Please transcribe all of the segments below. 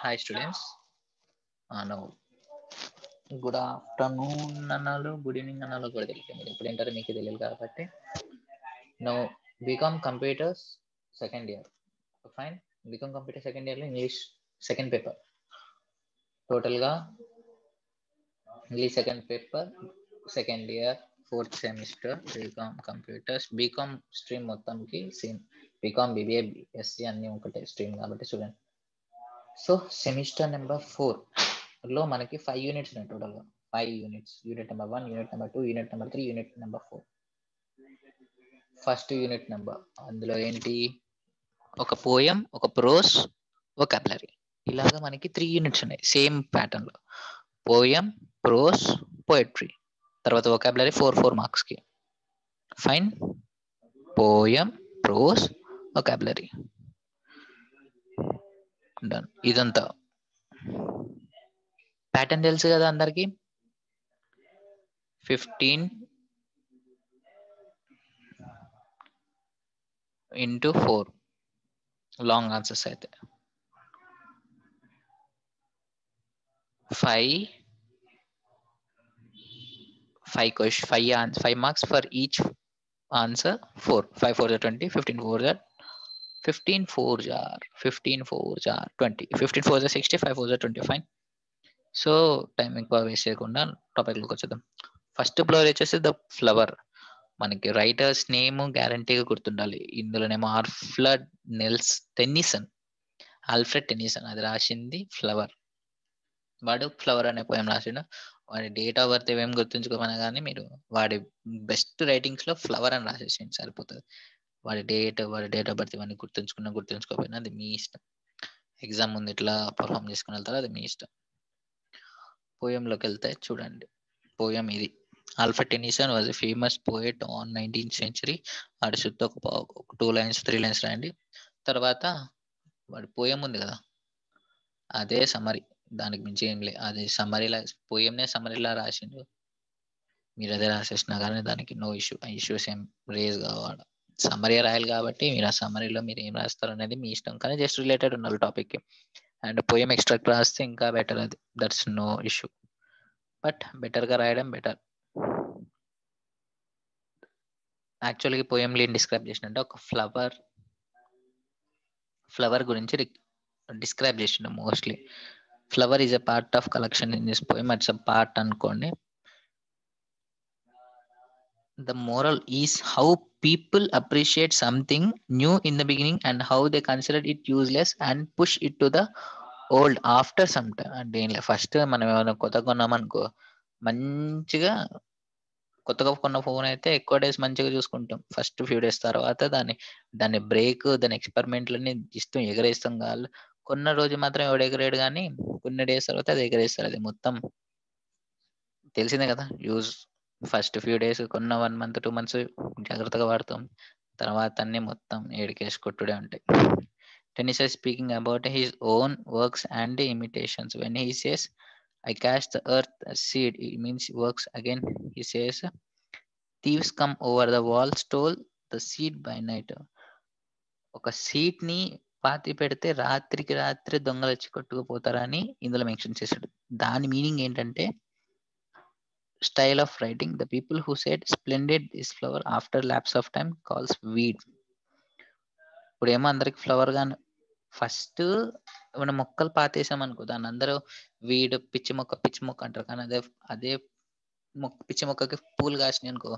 Hi students. Now good afternoon అన్నాలు good evening అన్నాలు కూడా తెలియదు మీరు ఎప్పుడు ఏంటారో మీకు తెలియదు కాబట్టి no BCom computers second year fine. BCom computer second ఇయర్లో ఇంగ్లీష్ సెకండ్ పేపర్ టోటల్గా English second paper second year fourth semester BCom computers BCom stream మొత్తంకి సేమ్ బీకామ్ బీబీఏ బిఎస్సి అన్నీ ఒకటే స్ట్రీమ్ కాబట్టి చూడండి. సో సెమిస్టర్ నెంబర్ 4 లో మనకి 5 units ఉన్నాయి టోటల్గా 5 units. Unit number 1, unit number 2, unit number 3, unit number 4. First unit number అందులో ఏంటి, ఒక పోయం, ఒక ప్రోస్, వొకాబులరీ, ఇలాగా మనకి 3 యూనిట్స్ ఉన్నాయి సేమ్ ప్యాటర్న్ లో. పోయం, ప్రోస్, పోయట్రీ, తర్వాత వొకాబులరీ 4 మార్క్స్ కి. Fine. Poem, prose, vocabulary done. ఇదంతా ప్యాటర్న్ తెలుసు కదా అందరికి. 15 into 4 లాంగ్ ఆన్సర్స్ అయితే 5 marks for each answer. 5 4 20, 15 4 15 4 20, 15 4 60, 5 4 20. Fine. So time ఎక్కువ వేస్ట్ చేయకుండా టాపిక్లోకి వచ్చేద్దాం. ఫస్ట్ ఫ్లోర్ వచ్చేసి ద ఫ్లవర్. మనకి రైటర్స్ నేమ్ గ్యారంటీగా గుర్తుండాలి. ఇందులోనేమో ఆల్ఫ్రెడ్ టెన్నిసన్ అది రాసింది ఫ్లవర్. వాడు ఫ్లవర్ అనే పోయం రాసిండు. వాడి డేట్ ఆఫ్ బర్త్ ఏమేమి గుర్తుంచుకోమన్నా కానీ మీరు వాడి బెస్ట్ రైటింగ్స్ లో ఫ్లవర్ అని రాసేసింది సరిపోతుంది. వాడి డేట్ ఆఫ్ బర్త్ ఇవన్నీ గుర్తుంచుకోకపోయినా అది మీ ఇష్టం. ఎగ్జామ్ ముందు ఇట్లా పర్ఫామ్ చేసుకుని వెళ్తారో అది మీ ఇష్టం. పోయంలోకి వెళ్తే చూడండి. పోయం ఇది. Alfred Tennyson was a famous poet on 19th century. వాడి చుట్టూ ఒక 2 lines 3 lines రాయండి. తర్వాత వాడి పోయం ఉంది కదా అదే సమరీ, దానికి మించి ఏం లే. అది సమరీలా పోయంనే సమరీలా రాసిండు. మీరు అదే రాసేసినా కానీ దానికి నో ఇష్యూ. ఆ ఇష్యూస్ ఏం రేజ్ కావాలి. సమరీ రాయాలి కాబట్టి మీరు ఆ సమరీలో మీరు ఏం రాస్తారు అనేది మీ ఇష్టం, కానీ జస్ట్ రిలేటెడ్ ఉండాలి టాపిక్కి. అండ్ పోయం ఎక్స్ట్రాక్ట్ రాస్తే ఇంకా బెటర్, అది దట్స్ నో ఇష్యూ. బట్ బెటర్గా రాయడం బెటర్. యాక్చువల్గా పోయంలో ఏం డిస్క్రైబ్ చేసినట్టే ఒక ఫ్లవర్ గురించి డిస్క్రైబ్ చేసిండు mostly. Flower is a part of collection in this poem. It's a part అనుకోండి. The moral is how people appreciate something new in the beginning and how they consider it useless and push it to the old after some time. అంటే first మనం ఏమైనా కొత్తగా కొన్నామనుకో, మంచిగా కొత్తగా కొన్న phone అయితే ఎక్కువ డేస్ మంచిగా చూసుకుంటాం ఫస్ట్ ఫ్యూ డేస్. తర్వాత దాన్ని బ్రేక్, దాని ఎక్స్పెరిమెంట్లని ఇష్టం ఎగరేస్తాం కాదు. కొన్న రోజు మాత్రం ఎవడు ఎగరేడు, కానీ కొన్ని డేస్ తర్వాత అది ఎగరేస్తారు. అది మొత్తం తెలిసిందే కదా. యూజ్ ఫస్ట్ ఫ్యూ డేస్ కొన్న 1 month 2 months జాగ్రత్తగా వాడతాం. తర్వాత అన్ని మొత్తం ఏడికేసి కొట్టుడే ఉంటాయి. Tennyson speaking about his own works and imitations. When he says I cast the earth a seed, it means works again. He says thieves come over the wall, stole the seed by night. ఒక seed ని పాతి పెడితే రాత్రికి రాత్రి దొంగలు వచ్చి కొట్టుకుపోతారని ఇందులో mention చేశాడు. దాని మీనింగ్ ఏంటంటే style of writing. The people who said splendid this flower after lapse of time calls weed. ఇప్పుడు ఏమో అందరికి ఫ్లవర్ గాని ఫస్ట్ ఏమైనా మొక్కలు పాతేసాం అనుకో, దాన్ని అందరూ వీడు పిచ్చి మొక్క అంటారు. కానీ అదే పిచ్చి మొక్కకి పూలు కాసినాయి అనుకో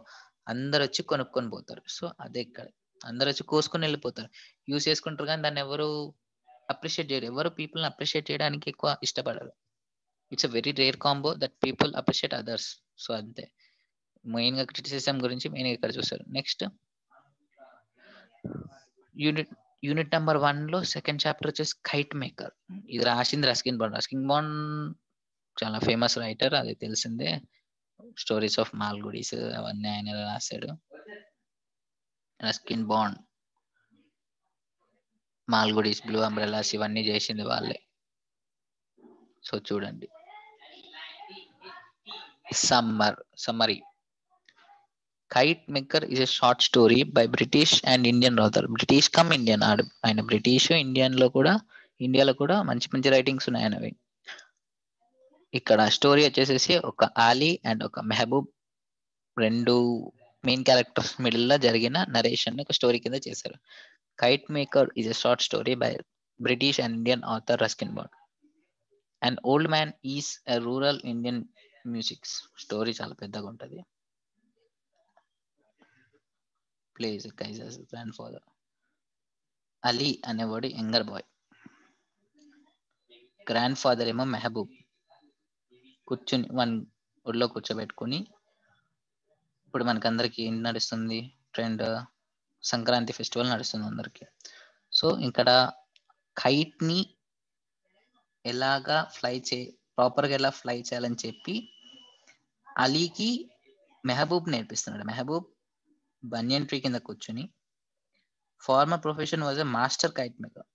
అందరు వచ్చి కొనుక్కొని పోతారు. సో అదే ఇక్కడ అందరు వచ్చి కోసుకొని వెళ్ళిపోతారు, యూస్ చేసుకుంటారు, కానీ దాన్ని ఎవరు అప్రిషియేట్ చేయరు. ఎవరు పీపుల్ని అప్రిషియేట్ చేయడానికి ఎక్కువ ఇష్టపడరు. It's a very rare combo that people appreciate others. So అంతే మెయిన్ గా క్రిటిసిజం గురించి మెయిన్ ఇక్కడ చూస్తారు. నెక్స్ట్ యూనిట్ నెంబర్ 1 లో సెకండ్ చాప్టర్ వచ్చేసి కైట్ మేకర్. ఇది రాసింది రస్కిన్ బాండ్. రస్కిన్ బాండ్ చాలా ఫేమస్ రైటర్, అది తెలిసిందే. స్టోరీస్ ఆఫ్ మాల్గుడీస్ అవన్నీ ఆయన రాశాడు. రస్కిన్ బాండ్, మాల్గుడీస్, బ్లూ అంబ్రెలాస్ ఇవన్నీ చేసింది వాళ్ళే. సో చూడండి. Summary. Kite maker is a short story by British and Indian author. British come Indian. ఆయన బ్రిటిష్ ఇండియన్ లో కూడా ఇండియాలో కూడా మంచి మంచి రైటింగ్స్ ఉన్నాయి ఆయనవి. ఇక్కడ స్టోరీ వచ్చేసేసి ఒక ఆలీ అండ్ ఒక మెహబూబ్ రెండు మెయిన్ క్యారెక్టర్స్ మిడిల్ లో జరిగిన నరేషన్ ఒక స్టోరీ కింద చేశారు. Kite maker is a short story by British and Indian author Ruskin Bond. And old man is a rural Indian musics. Story చాలా పెద్దగా ఉంటది. ప్లేస్ కైజర్స్ గ్రాండ్ ఫాదర్. అలీ అనేవాడు యంగర్ బాయ్, గ్రాండ్ ఫాదర్ ఏమో మెహబూబ్. కూర్చుని వన్ ఒడిలో కూర్చోబెట్టుకుని, ఇప్పుడు మనకందరికి ఏం నడుస్తుంది ట్రెండ్, సంక్రాంతి ఫెస్టివల్ నడుస్తుంది అందరికి. సో ఇక్కడ కైట్ ని ఎలాగా ఫ్లై ప్రాపర్గా ఎలా ఫ్లై చేయాలని చెప్పి అలీకి మెహబూబ్ నేర్పిస్తున్నాడు. మెహబూబ్ బనియన్ ట్రీ కింద కూర్చుని, former profession was a master kite maker.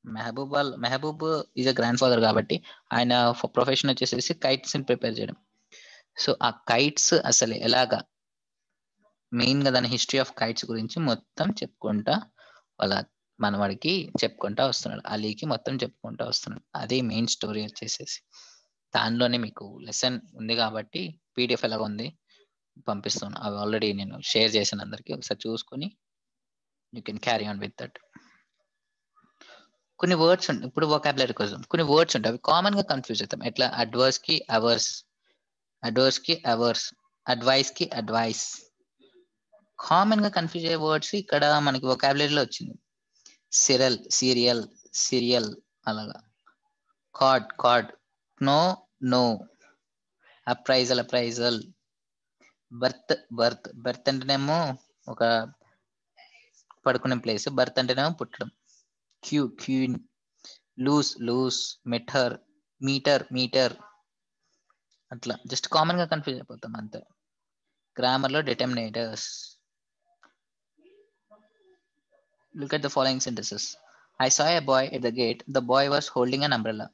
Mehboob is a grand father కాబట్టి ఆయన ప్రొఫెషన్ వచ్చేసేసి కైట్స్ ని ప్రిపేర్ చేయడం. సో ఆ కైట్స్ అసలు ఎలాగా మెయిన్ గా దాని హిస్టరీ ఆఫ్ కైట్స్ గురించి మొత్తం చెప్పుకుంటా వాళ్ళ మనవాడికి చెప్పుకుంటా వస్తున్నాడు, అలీకి మొత్తం చెప్పుకుంటా వస్తున్నాడు. అదే మెయిన్ స్టోరీ వచ్చేసేసి. దానిలోనే మీకు లెసన్ ఉంది కాబట్టి పీడిఎఫ్ ఎలాగ ఉంది పంపిస్తాను. అవి ఆల్రెడీ నేను షేర్ చేశాను అందరికి, ఒకసారి చూసుకొని you can carry on with that. కొన్ని వర్డ్స్ ఉంటాయి, ఇప్పుడు వొకాబులరీ కోసం కొన్ని వర్డ్స్ ఉంటాయి, అవి కామన్ గా కన్ఫ్యూజ్ అవుతాం. ఎట్లా అడ్వర్స్ కి అవర్స్, అడ్వర్స్ కి అవర్స్, అడ్వైస్ కి అడ్వైస్. కామన్ గా కన్ఫ్యూజ్ అయ్యే వర్డ్స్ ఇక్కడ మనకి వొకాబులరీలో వచ్చింది. సిరల్, సీరియల్, సీరియల్ అలాగా. Card, card, no, know. Appraisal, appraisal. Berth, birth, berth అంటేనేమో ఒక పడుకునే ప్లేస్, బర్త్ అంటేనేమో పుట్టడం. Queue, queen. Loose, lose. Meter, meter, metre. అట్లా జస్ట్ కామన్ గా కన్ఫ్యూజ్ అయిపోతాం అంతే. గ్రామర్ లో డిటర్మినేటర్స్. Look at the following sentences. I saw a boy at the gate. The boy was holding an umbrella.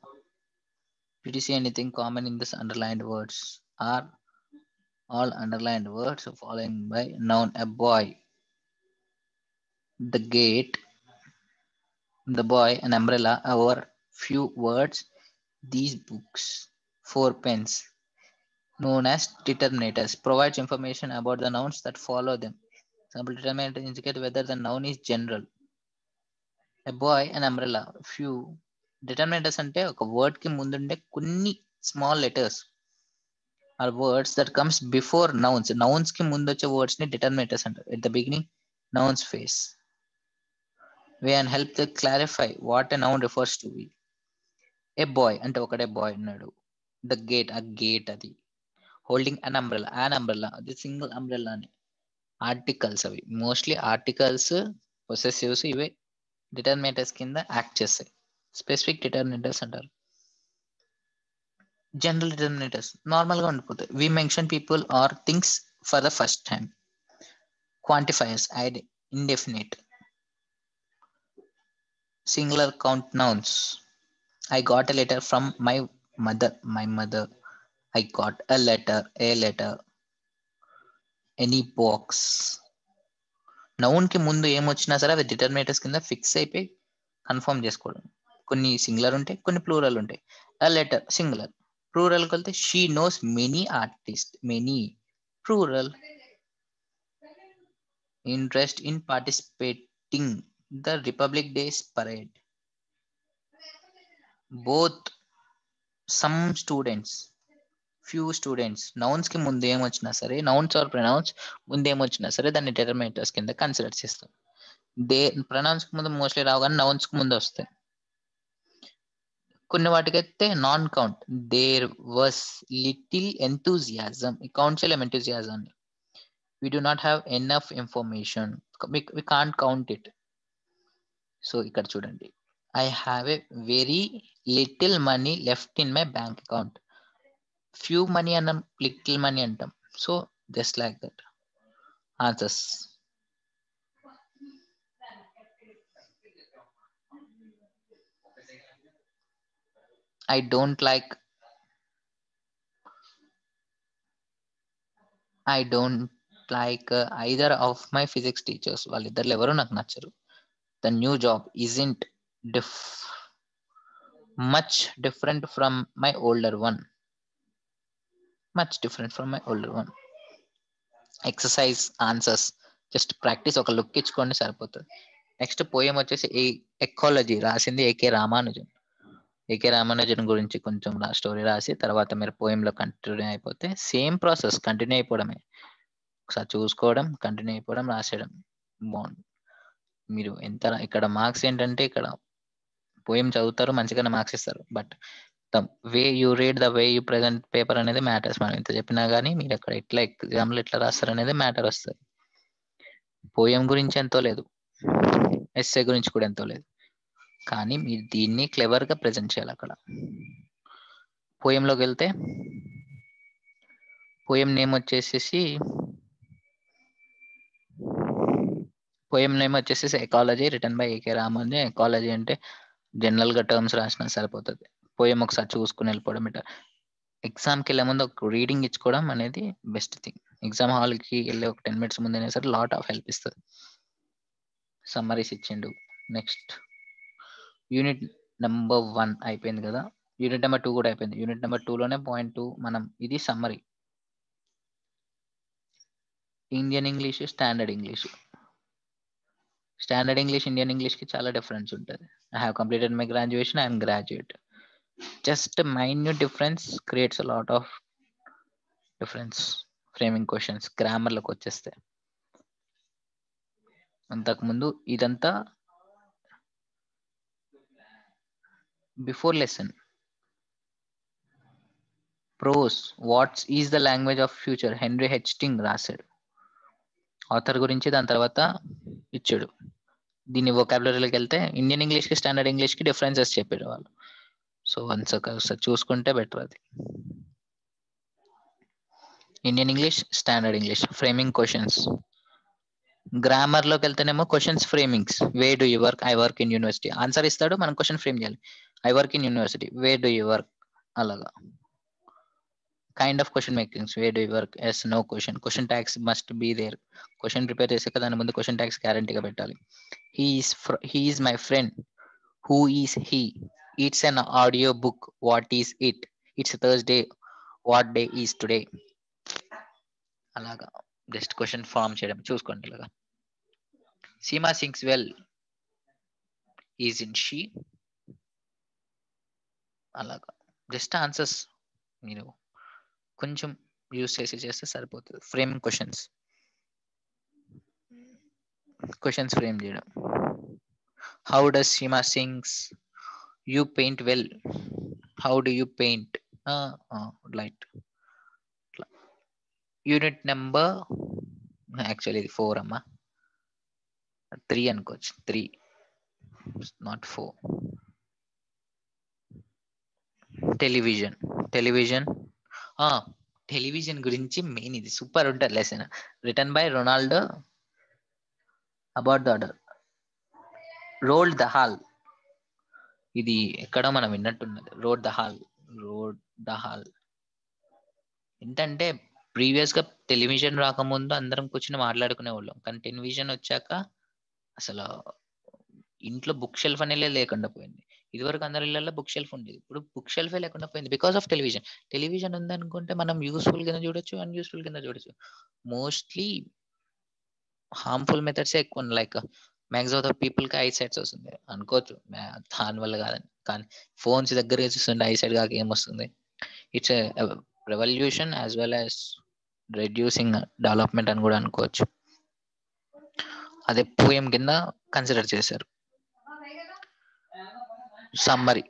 Did you see anything common in this underlined words? Are all underlined words following by noun? A boy, the gate, the boy, an umbrella. Our few words. These books. 4 pens. Known as determinators. Provides information about the nouns that follow them. Example, determinators indicate whether the noun is general. A boy, an umbrella. Few. Determinators అంటే ఒక word కి ముందుండే కొన్ని small letters are words that comes before nouns. Nouns కి ముందు వచ్చే words ని determiners అంటారు. At the beginning nouns face. Way and help the clarify what a noun refers to. A boy అంటే ఒకటే బాయ్ ఉన్నాడు. ద గేట్, ఆ gate అది. Holding an umbrella, an umbrella అది సింగిల్ అంబ్రెల్లా అని. ఆర్టికల్స్ అవి మోస్ట్లీ ఆర్టికల్స్, పొసెసివ్స్ ఇవే determiners కింద యాక్ట్ చేస్తాయి. స్పెసిఫిక్ డిటర్మినేటర్స్ అంటారు. జనరల్ డిటర్మినేటర్స్ నార్మల్ గా ఉండిపోతాయి. We mention people or things for the first time. Quantifiers, ఐడి, indefinite. Singular count nouns. I got a letter from my mother. My mother. I got a letter. A letter. Any box. Noun కి ముందు ఏమొచ్చినా సరే అవి డిటర్మినేటర్స్ కింద fix అయిపోయి confirm చేసుకోవడం. కొన్ని సింగులర్ ఉంటాయి, కొన్ని ప్లూరల్ ఉంటాయి. a letter singular. ప్లూరల్ వెళ్తే she knows many artist. Many plural. Interest in participating the Republic days parade. Both, some students, few students. Nouns కి ముందు ఏమొచ్చినా సరే, నౌన్స్ ఆర్ ప్రొనౌన్స్ ముందు ఏమొచ్చినా సరే దాన్ని డిటర్మినేటర్స్ కింద కన్సిడర్ చేస్తాం. ప్రొనౌన్స్ కి ముందు మోస్ట్లీ రావు కానీ నౌన్స్ కి ముందు వస్తాయి. కొన్ని వాటికైతే non count. There was little enthusiasm. ఈ కౌంట్ చేయలేం enthusiasm. We do not have enough information. We can't count it. So ఇక్కడ చూడండి, I have a very little money left in my bank account. Few money అన్నాం, little money అంటాం. So just like that answers. I don't like either of my physics teachers. వాళ్ళిద్దరు ఎవరు నాకు నచ్చరు. The new job isn't much different from my older one. Much different from my older one. Exercise answers just practice ఒక look ఇచ్చుకోండి సరిపోతుంది. Next poem వచ్చేసి ecology రాసింది AK Ramanujan. AK Ramanujan గురించి కొంచెం స్టోరీ రాసి తర్వాత మీరు పోయంలో కంటిన్యూ అయిపోతే సేమ్ ప్రాసెస్ కంటిన్యూ అయిపోవడమే. ఒకసారి చూసుకోవడం, కంటిన్యూ అయిపోవడం, రాసేయడం బాగుంది. మీరు ఎంత ఇక్కడ మార్క్స్ ఏంటంటే ఇక్కడ పోయం చదువుతారు మంచిగానే మార్క్స్ ఇస్తారు. But the way you read, the way you present paper అనేది మ్యాటర్స్. మనం ఎంత చెప్పినా కానీ మీరు అక్కడ ఎట్లా ఎగ్జామ్లో ఎట్లా రాస్తారు అనేది మ్యాటర్ వస్తుంది. పోయం గురించి ఎంతో లేదు, ఎస్ఏ గురించి కూడా ఎంతో లేదు, కానీ మీరు దీన్ని క్లెవర్గా ప్రెజెంట్ చేయాలి అక్కడ. పోయంలోకి వెళ్తే పోయం నేమ్ వచ్చేసేసి ecology written by AK Ramanujan. Ecology అంటే జనరల్ గా టర్మ్స్ రాసినా సరిపోతుంది. పోయం ఒకసారి చూసుకుని వెళ్ళిపోవడం బెటర్. ఎగ్జామ్కి వెళ్ళే ముందు ఒక రీడింగ్ ఇచ్చుకోవడం అనేది బెస్ట్ థింగ్. ఎగ్జామ్ హాల్కి వెళ్ళి ఒక 10 minutes ముందు అయినా సరే లాట్ ఆఫ్ హెల్ప్ ఇస్తుంది. సమ్మరీస్ ఇచ్చిండు. నెక్స్ట్ యూనిట్ నెంబర్ 1 అయిపోయింది కదా, యూనిట్ నెంబర్ 2 కూడా అయిపోయింది. యూనిట్ నెంబర్ 2లోనే పాయింట్ 2 మనం ఇది summary. Indian English, standard English. Standard English Indian English కి చాలా డిఫరెన్స్ ఉంటుంది. I have completed my graduation, I'm graduate. Just minute difference creates a lot of difference. Framing questions గ్రామర్లోకి వచ్చేస్తే అంతకుముందు ఇదంతా before lesson. Prose, what's is the language of future, Henry Hitchings రాశాడు. Author గురించి దాని తర్వాత ఇచ్చాడు. దీన్ని వొకాబులరీలోకి వెళ్తే ఇండియన్ ఇంగ్లీష్కి స్టాండర్డ్ ఇంగ్లీష్కి డిఫరెన్సెస్ చెప్పాడు వాళ్ళు. సో ఒకసారి చూసుకుంటే బెటర్ అది. Indian English, standard English, framing questions. గ్రామర్లోకి వెళ్తేనేమో questions framings. Where do you work, I work in university. Answer ఇస్తాడు, మనం క్వశ్చన్ ఫ్రేమ్ చేయాలి. I work in university, where do you work, అలాగా. Kind of question makings, where do you work, yes no question. Question tags must be there. Question prepare చేసాక దాని ముందు question tags గ్యారంటీగా పెట్టాలి. He is my friend, who is he, it's an audio book, what is it, it's Thursday, what day is today. అలాగా just question form చేయడం చూసుకోండి ఇలాగా. Seema sings well, is in she, అలాగా. జస్ట్ ఆన్సర్స్ మీరు కొంచెం use చేస్తే సరిపోతుంది. Framing questions frame చేయడం. How does Seema sings, you paint well, how do you paint, light. Unit number actually ఇది 4 అమ్మా, 3 అనుకోవచ్చు, 3 నాట్ 4. టెలివిజన్. టెలివిజన్ గురించి మెయిన్ ఇది సూపర్ ఉంటుంది lesson. Written by Ronaldo about the order. Rolled the hall, ఇది ఎక్కడో మనం విన్నట్టున్నది. రోడ్ ద హాల్ ఏంటంటే ప్రీవియస్ గా టెలివిజన్ రాకముందు అందరం కూర్చొని మాట్లాడుకునే వాళ్ళం, కానీ టెలివిజన్ వచ్చాక అసలు ఇంట్లో బుక్ షెల్ఫ్ అనేది లేకుండా పోయింది. ఇదివరకు అందరి ఇళ్లలో బుక్ షెల్ఫ్ ఉండేది, ఇప్పుడు బుక్ షెల్ఫే లేకుండా పోయింది బికాస్ ఆఫ్ టెలివిజన్. టెలివిజన్ ఉందనుకుంటే మనం యూస్ఫుల్ కింద చూడొచ్చు, అన్యూస్ఫుల్ కింద చూడొచ్చు. మోస్ట్లీ హార్మ్ఫుల్ మెథడ్స్ ఎక్కువ, లైక్ మ్యాక్సిమం ఆఫ్ పీపుల్ కి ఐ సైట్స్ వస్తుంది అనుకోవచ్చు, దాని వల్ల కాదని. కానీ ఫోన్స్ దగ్గర చూస్తుంటే ఐ సైడ్ కాక ఏమొస్తుంది. It's revolution as well as reducing development అని కూడా అనుకోవచ్చు. అదే పోయం కింద కన్సిడర్ చేశారు. సమ్మరీ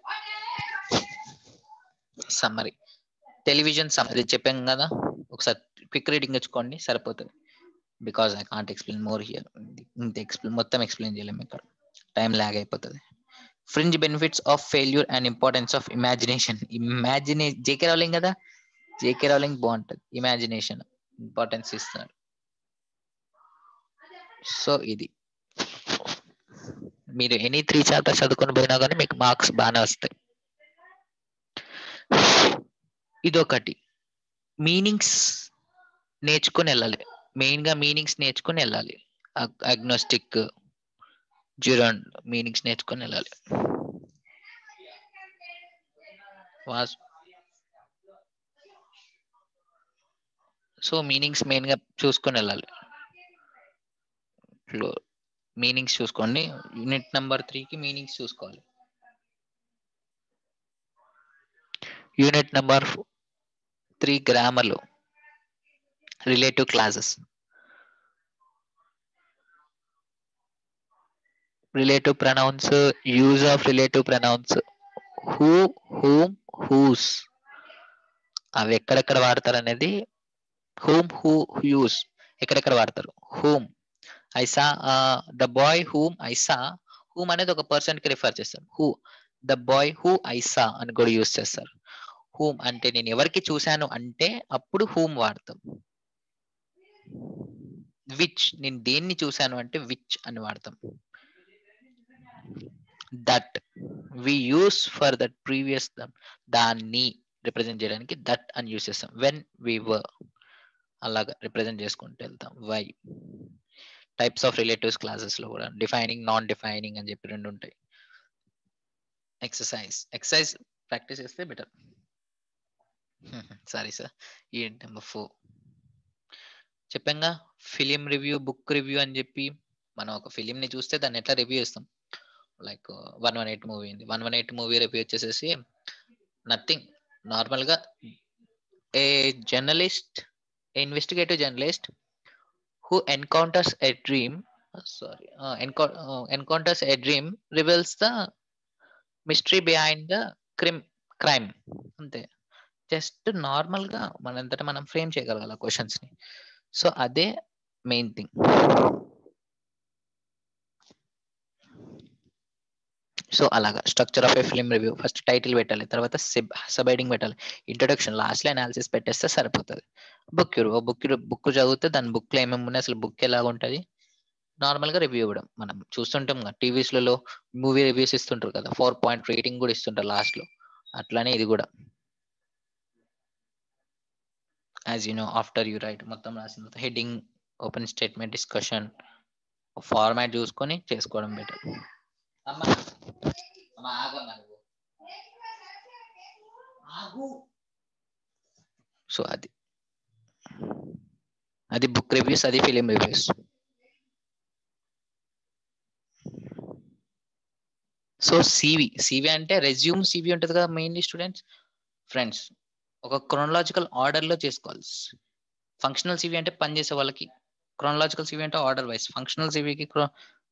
టెలివిజన్ సమ్మరీ చెప్పాం కదా, ఒకసారి క్విక్ రీడింగ్ ఇచ్చుకోండి సరిపోతుంది. Because I can't explain more here. మొత్తం ఎక్స్ప్లెయిన్ చేయలేము ఇక్కడ, టైం లాగ్ అయిపోతుంది. Fringe benefits of failure and importance of imagination. JK Rowling కదా, జేకే రౌలింగ్ బాగుంటుంది, ఇమాజినేషన్ ఇంపార్టెన్స్ ఇస్తున్నాడు. సో ఇది మీరు ఎనీ 3 చాప్టర్స్ చదువుకొని పోయినా కానీ మీకు మార్క్స్ బాగానే వస్తాయి. ఇదొకటి, మీనింగ్స్ నేర్చుకుని వెళ్ళాలి. మెయిన్ గా మీనింగ్స్ నేర్చుకుని వెళ్ళాలి. అగ్నోస్టిక్, జ్యూరాన్ మీనింగ్స్ నేర్చుకుని వెళ్ళాలి. వాస్. సో మీనింగ్స్ మెయిన్ గా చూసుకొని వెళ్ళాలి. మీనింగ్స్ చూసుకోండి. యూనిట్ నెంబర్ 3కి మీనింగ్స్ చూసుకోవాలి. యూనిట్ నెంబర్ 3 గ్రామర్లు, relative clauses. Relative pronouns, use of relative pronouns, who, whom, whose, అవి ఎక్కడెక్కడ వాడతారు అనేది. హూమ్, హూ, యూస్ ఎక్కడెక్కడ వాడతారు. Whom, I saw the boy whom I saw. Whom అనేది ఒక పర్సన్ కి రిఫర్ చేస్తారు. Who, the boy who I saw అని కూడా యూస్ చేస్తారు. హూమ్ అంటే నేను ఎవరికి చూశాను అంటే అప్పుడు హూమ్ వాడతాం. విచ్, నేను దేన్ని చూశాను అంటే విచ్ అని వాడతాం. That, we use for that previous, దాన్ని రిప్రజెంట్ చేయడానికి దట్ అని యూస్ చేస్తాం. వెన్ వి వర్, అలాగా రిప్రజెంట్ చేసుకుంటూ వెళ్తాం. Why. Types of relatives clauses లో కూడా డిఫైనింగ్, నాన్ డిఫైనింగ్ అని చెప్పి 2 ఉంటాయి. ఎక్సర్సైజ్ ప్రాక్టీస్ చేస్తే బెటర్. Sorry sir. ఈ నెంబర్ 4 చెప్పంగా, ఫిలిం రివ్యూ, బుక్ రివ్యూ అని చెప్పి. మనం ఒక ఫిలిం ని చూస్తే దాన్ని ఎట్లా రివ్యూ చేస్తాం. లైక్ 118 మూవీ ఉంది. 118 మూవీ రివ్యూ వచ్చేసేసి నథింగ్, నార్మల్ గా a journalist, investigative journalist who encounters a dream, encounters a dream, reveals the mystery behind the crime. అంతే. జస్ట్ నార్మల్ గా మనంతటా మనం ఫ్రేమ్ చేయగలగాలి క్వశ్చన్స్ ని. సో అదే మెయిన్ థింగ్. సో అలాగా structure of a film review, first title పెట్టాలి, తర్వాత sub heading పెట్టాలి, ఇంట్రొడక్షన్, లాస్ట్ లో అనాలిసిస్ పెట్టేస్తే సరిపోతుంది. బుక్ చదివితే దాని బుక్ లో ఏమేమి ఉన్నాయి, అసలు బుక్ ఎలా ఉంటుంది, నార్మల్ గా రివ్యూ ఇవ్వడం. మనం చూస్తుంటాం కదా టీవీస్లలో మూవీ రివ్యూస్ ఇస్తుంటారు కదా, 4 పాయింట్ రేటింగ్ కూడా ఇస్తుంటారు లాస్ట్ లో. అట్లానే ఇది కూడా. As you know, after you right, మొత్తం రాసిన తర్వాత heading, open statement, discussion, format చూసుకొని చేసుకోవడం బెటర్. సో అది బుక్ రివ్యూస్, అది ఫిలిం రివ్యూస్. సో సివి అంటే రెజ్యూమ్, సివి ఉంటుంది కదా మెయిన్లీ స్టూడెంట్స్, ఫ్రెండ్స్, ఒక క్రోనలాజికల్ ఆర్డర్ లో చేసుకోవాలి. ఫంక్షనల్ సివి అంటే పనిచేసే వాళ్ళకి, క్రోనలాజికల్ సివి అంటే ఆర్డర్ వైస్. ఫంక్షనల్ సివికి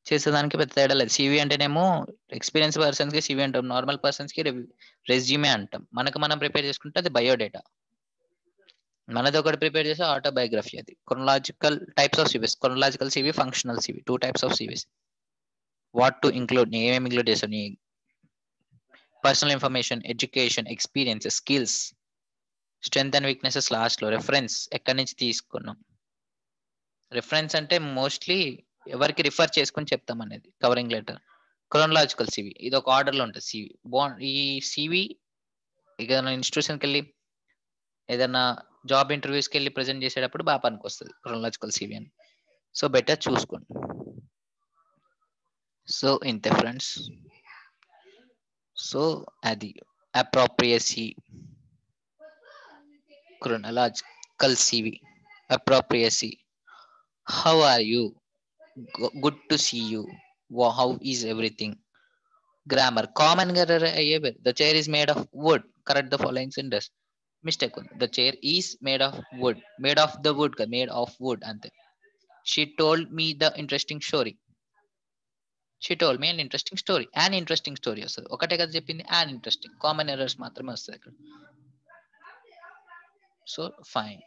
చేసేదానికి పెద్ద తేడా లేదు. సివి అంటేనేమో ఎక్స్పీరియన్స్ పర్సన్స్ కి సివి అంటాం, నార్మల్ పర్సన్స్ కి రెజ్యూమే అంటాం. మనకు మనం ప్రిపేర్ చేసుకుంటే అది బయోడేటా. మనది ఒకటి ప్రిపేర్ చేస్తే ఆటోబయోగ్రఫీ. అది chronological types of CVs, chronological CV, functional CV, 2 types of CVs. What to include, ఏమేమి ఇంక్లూడ్ చేస్తావు, నీ personal information, education, experience, skills, strength and weaknesses last లో, రెఫరెన్స్ ఎక్కడి నుంచి తీసుకున్నాం. రిఫరెన్స్ అంటే మోస్ట్లీ ఎవరికి రిఫర్ చేసుకొని చెప్తాం అనేది కవరింగ్ లెటర్. క్రోనలాజికల్ సివి ఇది ఒక ఆర్డర్ లో ఉంటుంది. సివి ఈ సివి ఇక ఇన్స్టిట్యూషన్కి వెళ్ళి ఏదైనా జాబ్ ఇంటర్వ్యూస్కి వెళ్ళి ప్రజెంట్ చేసేటప్పుడు బాగా పనికి వస్తుంది క్రోనలాజికల్ సివి అని. సో బెటర్ చూసుకోండి. సో ఇంతే ఫ్రెండ్స్. సో అది అప్రోప్రియేసీ, chronological CV, appropriacy, how are you, good to see you, how is everything. Grammar, common error అయ్యేవే. The chair is made of wood, correct the following sentence. Mistake ఉంది. The chair is made of wood, made of the wood, made of wood అంతే. She told me the interesting story, she told me an interesting story, an interesting story వస్తుంది. ఒకటే కదా చెప్పింది, an interesting. Common errors మాత్రమే వస్తుంది ఇక్కడ. So fine.